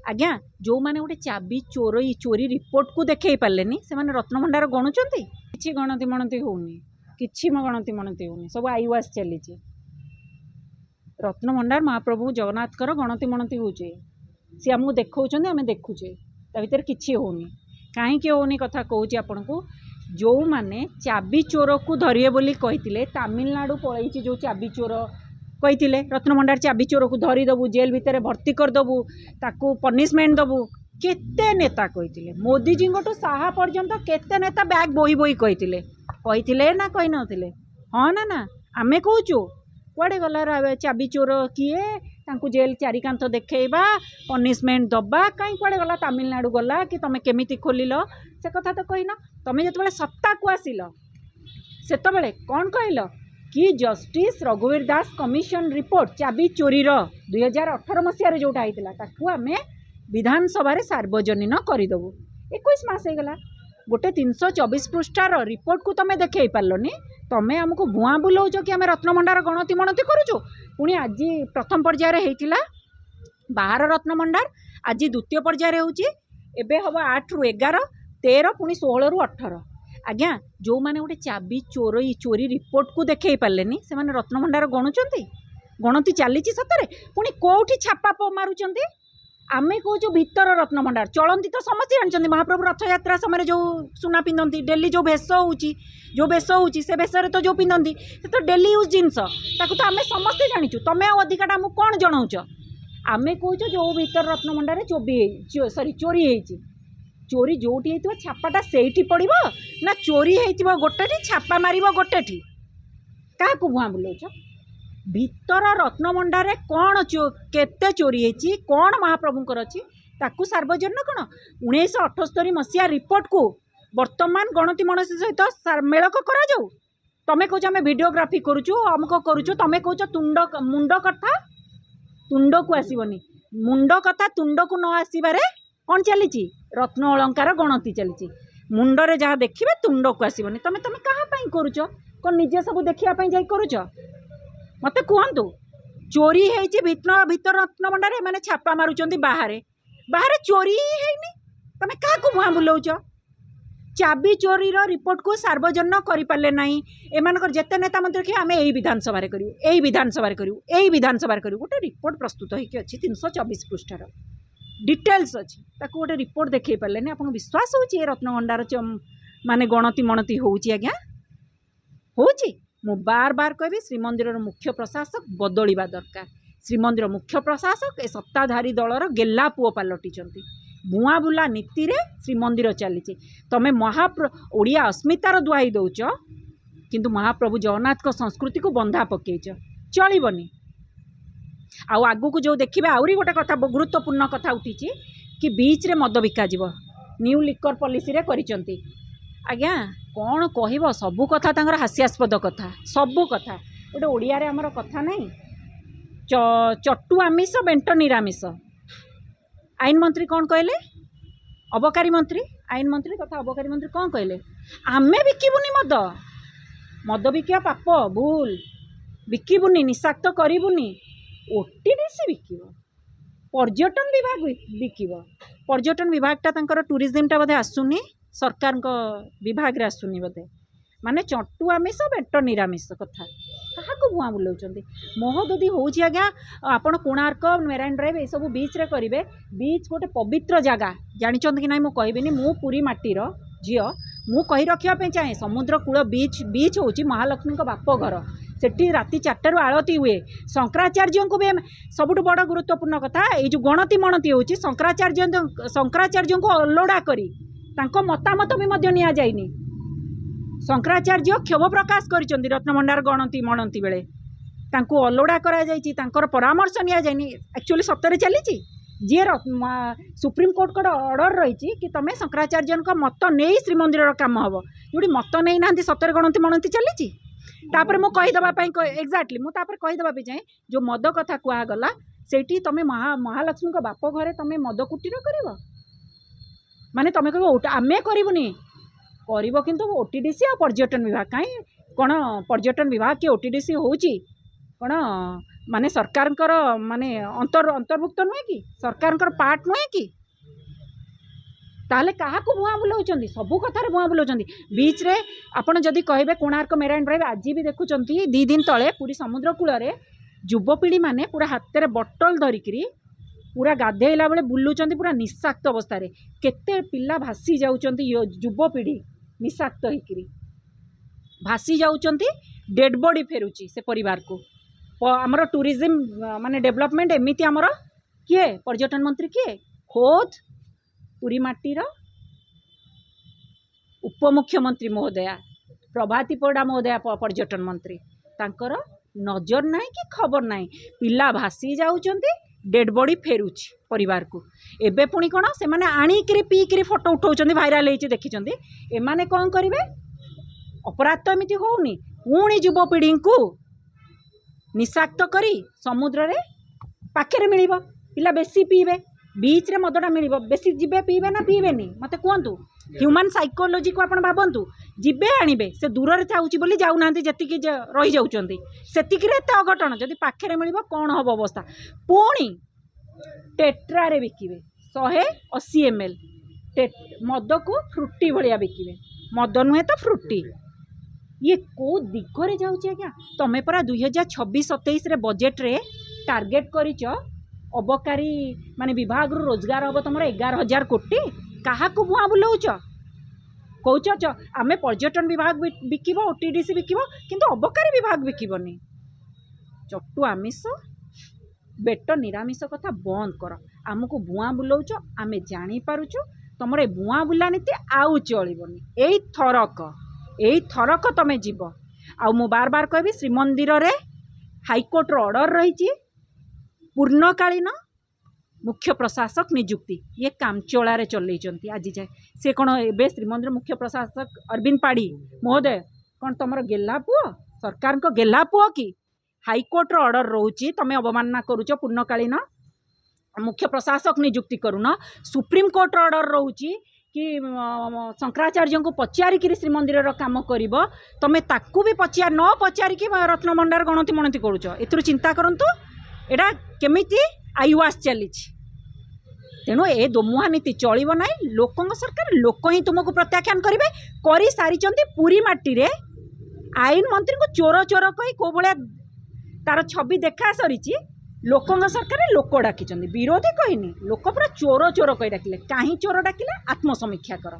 आज्ञा जो मैंने गोटे चाबी चोरी रिपोर्ट को देखे पारे से मैंने रत्नभंडार गणुंट कि गणति मणति होनी कि गणति मणति होनी सब आईवास चली रत्नभंडार महाप्रभु जगन्नाथ गणति मणति हो सी आमको देखा आम देखुचे भितर किसी होनी कहीं होनी कथा कहूँ आपन को जो मैंने चाबी चोर को धरिए बोली कही तमिलनाडु पलैची जो चाबी चोर कही रत्नभंडार चाबी चोर को धरीदबू जेल भितर भर्ती करदेबू ताकू पनिशमेंट दबू केते नेता कही मोदीजी ठू साहा पर्यंत केते नेता बैग बोही बोही कही ना कही नथिले हाँ ना आमे कहूँ कुआडे गला चाबी चोर किए तांकू जेल चारिकांथ देखा पनिशमेंट दबा कहीं कुआडे गला तमिलनाडु गला कि तुम केमिति खोलिल से कथा तो कहना तुम जो सत्ता को आसिल से कौन कहल कि जस्टिस रघुवीर दास कमिशन रिपोर्ट चाबी चोरी 2018 मसीह जोटा होता आम विधानसभा सार्वजनीन करदेबू 21 मास होगला गोटे 324 पृष्ठार रिपोर्ट को तुम देखे पार्लनी तुम आमको भुआ बुलाऊच कि आम रत्नभंडार गणति मणति करुचु पुणी आज प्रथम पर्यायर होता बाहर रत्नभंडार आज द्वितीय पर्यायर होची एबे हम 8 ରୁ 11 13 पुणी 16 ରୁ 18 आज्ञा जो मैंने गोटे चाबी चोरी रिपोर्ट को देखे पारे से मैंने रत्नभंडार गणुंट गणति चली सतरे पुणी कौटी छापा मारुंट आमे कहूँ भीतर रत्नभंडार चलती तो समस्ते जानते महाप्रभु रथ यात्रा समय जो सुना पिंधती डेली जो भेष हो से भेषर तो जो पिंधती तो डेली यूज जिनस तो आम समस्ते जाचु तुम अधिकाटा आमको कौन जनाऊच आमे कहूँ जो भीतर रत्नभंडार चोरी होती चोरी जोटी होती छापाटा से पड़ो ना चोरी होती गोटे छापा मार गोटे क्या भुआ बुलाऊच भीतर रत्नभंडार कौन केते चोरी होती कौन महाप्रभुंकर अच्छी ताकू सार्वजनीन कौन 1978 मसीहा रिपोर्ट को वर्तमान गणति मणति सहित मेलक करा जाऊ तमें कौच आम वीडियोग्राफी करुचु अमुक करुचु तमें कौच मुंड कथा तुंड को आसबनी मुंड कथा तुंड को न आसबारे कौन चली रत्न अलंकार गणति चली मुंडरे जहाँ देखिए तुंड को आसबनी तमें तमें क्या करुच कौन निजे सब देखापी जा करुच मत कहतु चोरी है भीतर रत्नभंडार मैंने छापा मारुंट बाहर बाहर चोरी ही तुम क्या भुआ बुलाऊच चाबी चोरी रिपोर्ट को सार्वजनीन करें ना एमर जिते नेता मंत्री कि आम यही विधानसभा करूँ यही विधानसभा करूँ यही विधानसभा करूँ गोटे रिपोर्ट प्रस्तुत होगी 324 पृष्ठार डिटेल्स अच्छी गोटे रिपोर्ट देखे पारे आपको विश्वास हो रत्नभंडार माने गणति मणति होउची आज्ञा होउची मु बार बार कहि श्रीमंदिर मुख्य प्रशासक बदलवा दरकार श्रीमंदिर मुख्य प्रशासक ए सत्ताधारी दलर गेला पुओ पलटिचंती भुआ बुला नीति रे श्रीमंदिर चली तमें ओडिया अस्मितार दुआई दौच किंतु महाप्रभु जगन्नाथ को संस्कृति को बंधा पकईच चलबनी आगु को जो देखिए आहरी गोटे कथा गुरुत्वपूर्ण कथा उठी कि बीच रे मद बिका न्यू लिकर पॉलिसी रे करिसंती आज्ञा कौन कह सबू कथा तांकर हास्यास्पद कथा सबू कथा गोटे ओडिया रे हमर कथा नहीं चट्टू आमिष बेंट निरामिष आईन मंत्री कौन कहले अबकारी मंत्री आईन मंत्री तथा अबकारी मंत्री कौन कहले आमे बिकिबुनी मद बिकिया पाप भूल बिकिबुनी निषाक्त करिबुनी ओटीडीसी बिकिब पर्यटन विभाग बिकिब पर्यटन विभागटा तांकर टूरिज्मटा बोधे आसुनी सरकार विभाग रे आसुनी बोधे माने चट्टू आमिष बेंट निरामिष कथा क्या भुआ बुलाऊँ महोदधि होउछि आज्ञा आपण कोणार्क मेराइन ड्राइव ये सब बीच रे करेंगे बीच गोटे पवित्र जगह जानी कि ना मुझे कहबी मु पुरी माटीर झील मु कही रखापी चाहे समुद्र कूल बीच बीच हूँ महालक्ष्मी बाप घर सेठी राति 4 आलती हुए शंकराचार्य को भी सबुठ बड़ गुरुत्वपूर्ण कथा ये जो गणति मणति होची शंकराचार्य को अलोड़ा करी तांको मतामत भी मध्य निया जाइनी शंकराचार्य क्षोभ प्रकाश करिसंती रत्नभंडार गणति मणति बेले तांको अलोड़ा करा जाइछि तांकर परामर्श निया जाइनी एक्चुअली सत्तरे चलीछि जी सुप्रीम कोर्ट को ऑर्डर रही कि तुम शंकराचार्य मत नहीं श्रीमंदिर काम हम जो मत नहीं ना सतरे गणति मणति चली तापर मु कहीदेवाई एक्जाक्टली मुझे कहीदेवाई चाहे जो मद कथा कहगला से तुम महालक्ष्मी बाप घरे तुम मद कुटीर कर माने तुम कह आम करूनी कर कि ओटीडीसी आ पर्यटन विभाग कहीं कौन पर्यटन विभाग कि ओटीडीसी होची कौन माने सरकार माने अंतर्भुक्त नुहे कि सरकार पार्ट नुहे कि ताहले क्या भुआ बुलाऊँ सबू कथार भुआ बुलाऊँ बीच रे आपड़ जदि कहे कोणार्क मेराइन ड्राइव आज भी देखुं 2 दिन तले पूरी समुद्र कूल युवपीढ़ी माने पूरा हाथ में बटल धरिकी पूरा गाधेला बेले बुलूँ पूरा निशाक्त अवस्था केते पिला भासी जाउचंती युवपीढ़ी निशाक्त होकर भासी जाउचंती डेड बॉडी फेरुची से परिवार को आमर टूरिज्म माने डेवलपमेंट एमती आमर किए पर्यटन मंत्री किए खोद पुरी माटीर उपमुख्यमंत्री महोदया प्रभाती परिडा महोदया पर्यटन मंत्री तांकर नजर ना कि खबर ना पिला भासी जाउचंती डेड बॉडी फेरुची परिवार को एबे पुणी कौन से माने आनिकी पीकरी फोटो उठाउचंती भाइराल होइछि देखिचंती एमाने कौन करिवे अपराध तो एमती होउनी पुणी युवपीढ़ी को निशाक्त करी समुद्र रे पाखे मिल पिला बेसी पीबे बीच रे मदटा मिल बेसी जीवे पीबे ना पीबेनी मते कहतु ह्यूमन साइकोलॉजी को आपण भावतु जीवे आणबे से दूर रे चाहूची बोली जाऊना जी रही जाउचंती सेतिकी रे एते अघटन जदि पाखे मिल कौन हम अवस्था पुणी टेट्रा रे बिकिबे 180 ml मद को फ्रुटी भलिया बिकिबे मद नुहे तो फ्रुटी ये को दिगरे जाउचे क्या तमे परा 2026-27 रे बजेट रे टार्गेट करिच अबकारी माने विभाग रु रोजगार हम तुम 11,000 कोटी क्या भुआ बुलाऊच कौच आमे पर्यटन विभाग बिकिब ओटीडीसी बिकिब किंतु अबकारी विभाग बिकिबनी चट्टू आमिष बेट निरामिष कथा बंद कर आमको भुआ बुलाऊच आमे जानी पारुचु तुमर भुआ बुला नीति आउ चलबनी एई थरक तमे जीव आ मु बार बार कहबी श्रीमंदिर रे हाईकोर्ट ऑर्डर रही पूर्णकालीन मुख्य प्रशासक नियुक्ति ये कामचोला चल आज जाए से कौन ए श्रीमंदिर मुख्य प्रशासक अरविंद पाढ़ी महोदय कौन तुम गेला पुओ सरकार को गेला पुओ कि हाईकोर्ट ऑर्डर रोचे तुम अवमानना करुच पूर्णकालीन मुख्य प्रशासक नियुक्ति करुन सुप्रीम कोर्ट ऑर्डर रोचे कि शंकराचार्य को पचारिकी श्रीमंदिर काम कर तुम ताकू भी न पचारिकी रत्नभंडार गणति मणति करुच एथुरु चिंता करंतु एटा केमिति आयुवास चली तेणु ए दोमुहा नीति चलो ना लोक सरकार लोक ही तुमको प्रत्याख्यान करेंगे कर सारी पुरी माटी रे आईन मंत्री को चोर चोर कही कौ भाया तार छवि देखा सरी लोक सरकार लोक डाकी विरोधी कहनी लोक पूरा चोर चोर कही डाकिले कहीं चोर डाकिले आत्मसमीक्षा कर।